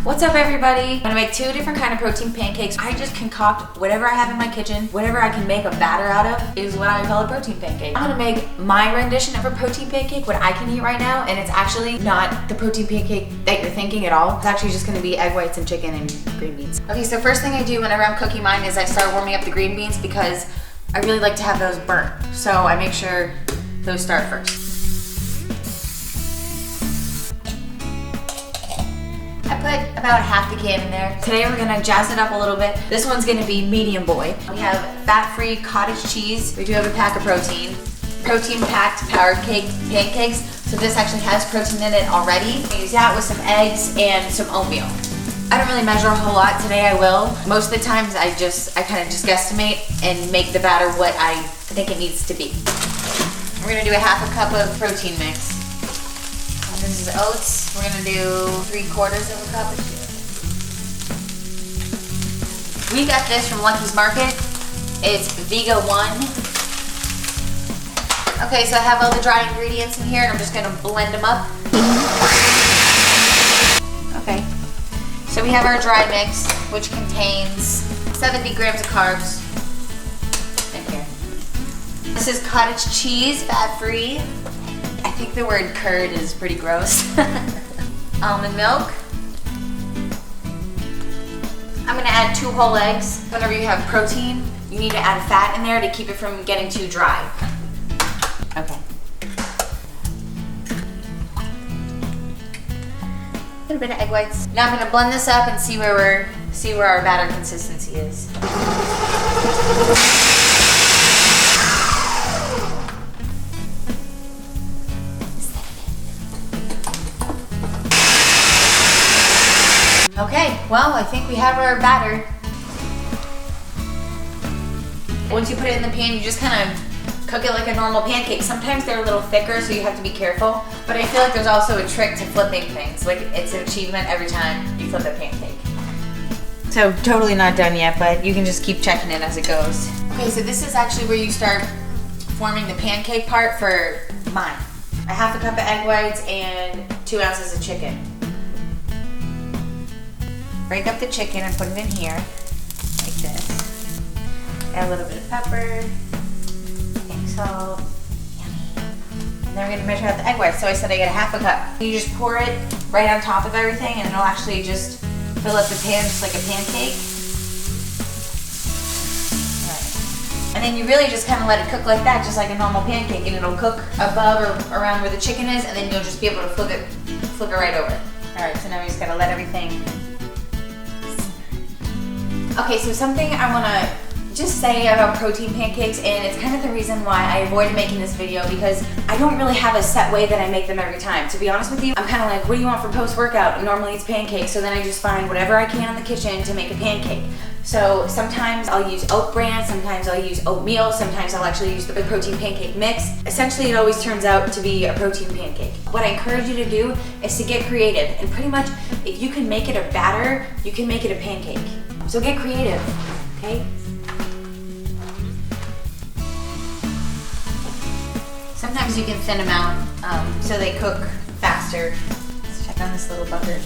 What's up everybody? I'm gonna make 2 different kind of protein pancakes. I just concoct whatever I have in my kitchen, whatever I can make a batter out of is what I call a protein pancake. I'm gonna make my rendition of a protein pancake, what I can eat right now, and it's actually not the protein pancake that you're thinking at all. It's actually just gonna be egg whites and chicken and green beans. Okay, so first thing I do whenever I'm cooking mine is I start warming up the green beans because I really like to have those burnt. So I make sure those start first. I put about half the can in there. Today we're gonna jazz it up a little bit. This one's gonna be medium boy. We have fat-free cottage cheese. We do have a pack of protein-packed powered cake pancakes. So this actually has protein in it already. I use that with some eggs and some oatmeal. I don't really measure a whole lot. Today I will. Most of the times I kind of just guesstimate and make the batter what I think it needs to be. We're gonna do a half a cup of protein mix. This is oats. We're gonna do 3/4 of a cup. We got this from Lucky's Market. It's Vega 1. Okay, so I have all the dry ingredients in here and I'm just gonna blend them up. Okay, so we have our dry mix, which contains 70 grams of carbs in here. This is cottage cheese, fat-free. I think the word curd is pretty gross. Almond milk. I'm gonna add 2 whole eggs. Whenever you have protein, you need to add fat in there to keep it from getting too dry. Okay. A little bit of egg whites. Now I'm gonna blend this up and see where our batter consistency is. Okay, well, I think we have our batter. Once you put it in the pan, you just kind of cook it like a normal pancake. Sometimes they're a little thicker, so you have to be careful. But I feel like there's also a trick to flipping things. Like, it's an achievement every time you flip a pancake. So, totally not done yet, but you can just keep checking it as it goes. Okay, so this is actually where you start forming the pancake part for mine. A half a cup of egg whites and 2 ounces of chicken. Break up the chicken and put it in here, like this. Add a little bit of pepper, pink salt, yummy. And then we're gonna measure out the egg whites. So I said I get a half a cup. You just pour it right on top of everything and it'll actually just fill up the pan just like a pancake. All right. And then you really just kind of let it cook like that, just like a normal pancake, and it'll cook above or around where the chicken is, and then you'll just be able to flip it right over. All right, so now we just gotta let everything. Okay, so something I wanna just say about protein pancakes, and it's kind of the reason why I avoided making this video, because I don't really have a set way that I make them every time. To be honest with you, I'm kind of like, what do you want for post-workout? Normally it's pancakes, so then I just find whatever I can in the kitchen to make a pancake. So sometimes I'll use oat bran, sometimes I'll use oatmeal, sometimes I'll actually use the protein pancake mix. Essentially, it always turns out to be a protein pancake. What I encourage you to do is to get creative, and pretty much, if you can make it a batter, you can make it a pancake. So get creative, okay? Sometimes you can thin them out so they cook faster. Let's check on this little butter.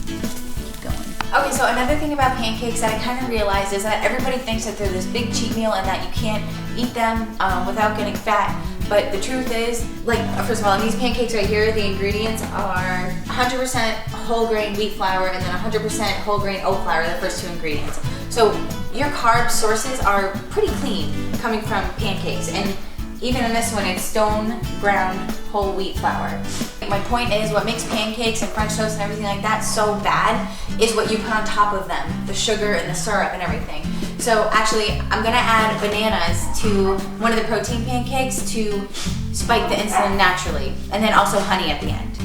Keep going. Okay, so another thing about pancakes that I kind of realized is that everybody thinks that they're this big cheat meal and that you can't eat them without getting fat. But the truth is, like, first of all, in these pancakes right here, the ingredients are 100% whole grain wheat flour and then 100% whole grain oat flour, the first 2 ingredients. So your carb sources are pretty clean coming from pancakes. And even in this one, it's stone ground whole wheat flour. My point is, what makes pancakes and French toast and everything like that so bad is what you put on top of them, the sugar and the syrup and everything. So actually, I'm gonna add bananas to one of the protein pancakes to spike the insulin naturally, and then also honey at the end.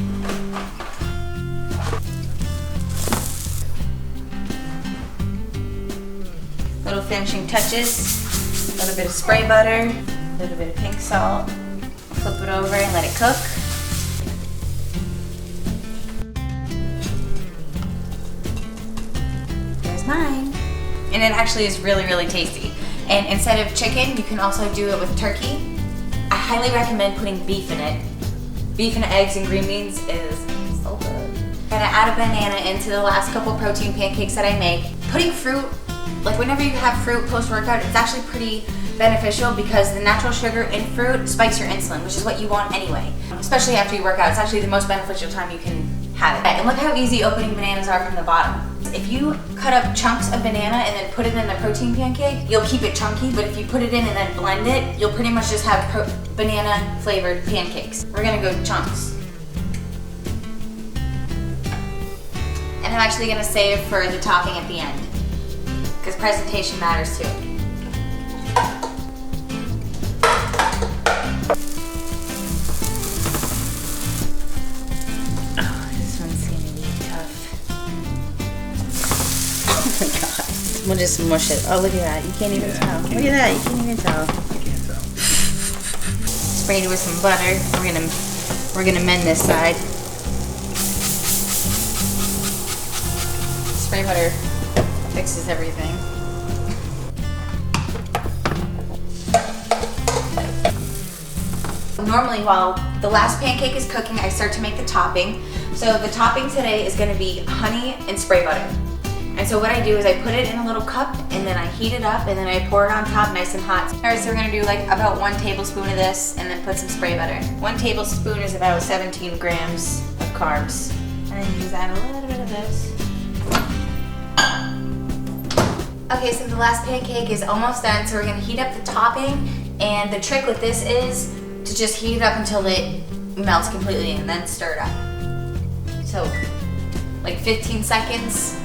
Little finishing touches, a little bit of spray butter, a little bit of pink salt, flip it over and let it cook. There's mine. And it actually is really, really tasty. And instead of chicken, you can also do it with turkey. I highly recommend putting beef in it. Beef and eggs and green beans is so good. gonna add a banana into the last couple protein pancakes that I make. Putting fruit, like whenever you have fruit post-workout, it's actually pretty beneficial because the natural sugar in fruit spikes your insulin, which is what you want anyway. Especially after you work out, it's actually the most beneficial time you can have it. And look how easy opening bananas are from the bottom. If you cut up chunks of banana and then put it in the protein pancake, you'll keep it chunky, but if you put it in and then blend it, you'll pretty much just have banana flavored pancakes. We're gonna go chunks. And I'm actually gonna save for the topping at the end, because presentation matters too. We'll just mush it. Oh, look at that. You can't even tell. Look at that. You can't even tell. I can't tell. Sprayed it with some butter. We're gonna mend this side. Spray butter fixes everything. Normally, while the last pancake is cooking, I start to make the topping. So the topping today is gonna be honey and spray butter. And so what I do is I put it in a little cup and then I heat it up and then I pour it on top nice and hot. All right, so we're gonna do like about 1 tablespoon of this and then put some spray butter. 1 tablespoon is about 17 grams of carbs. And then use add a little bit of this. Okay, so the last pancake is almost done, so we're gonna heat up the topping. And the trick with this is to just heat it up until it melts completely and then stir it up. So like 15 seconds.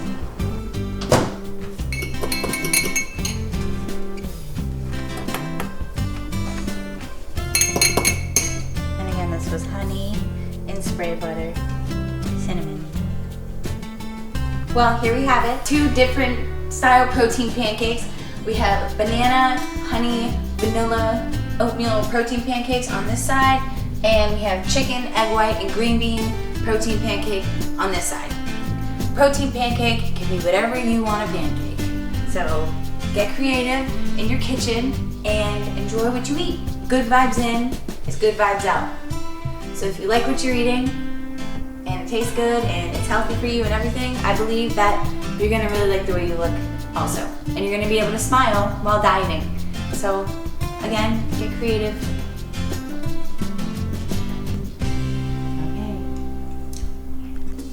This was honey and spray butter, cinnamon. Well, here we have it. 2 different style protein pancakes. We have banana, honey, vanilla, oatmeal protein pancakes on this side, and we have chicken, egg white, and green bean protein pancake on this side. Protein pancake can be whatever you want a pancake. So get creative in your kitchen and enjoy what you eat. Good vibes in is good vibes out. So if you like what you're eating and it tastes good and it's healthy for you and everything, I believe that you're gonna really like the way you look also. And you're gonna be able to smile while dieting. So again, get creative.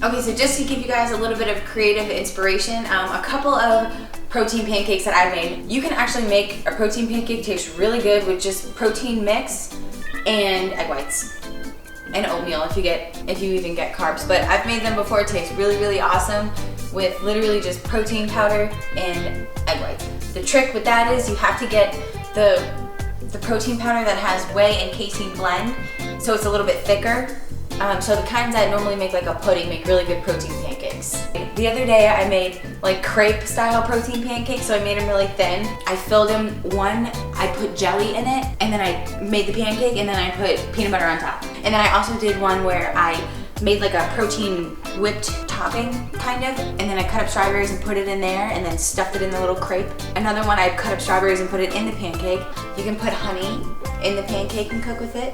Okay, so just to give you guys a little bit of creative inspiration, a couple of protein pancakes that I made. You can actually make a protein pancake taste really good with just protein mix and egg whites. And oatmeal if you even get carbs. But I've made them before. It tastes really, really awesome with literally just protein powder and egg whites. The trick with that is you have to get the protein powder that has whey and casein blend, so it's a little bit thicker. So the kinds that normally make like a pudding make really good protein pancakes. The other day I made like crepe style protein pancakes, so I made them really thin. I filled them, I put jelly in it, and then I made the pancake, and then I put peanut butter on top. And then I also did one where I made like a protein whipped topping, kind of, and then I cut up strawberries and put it in there, and then stuffed it in the little crepe. Another one, I cut up strawberries and put it in the pancake. You can put honey in the pancake and cook with it.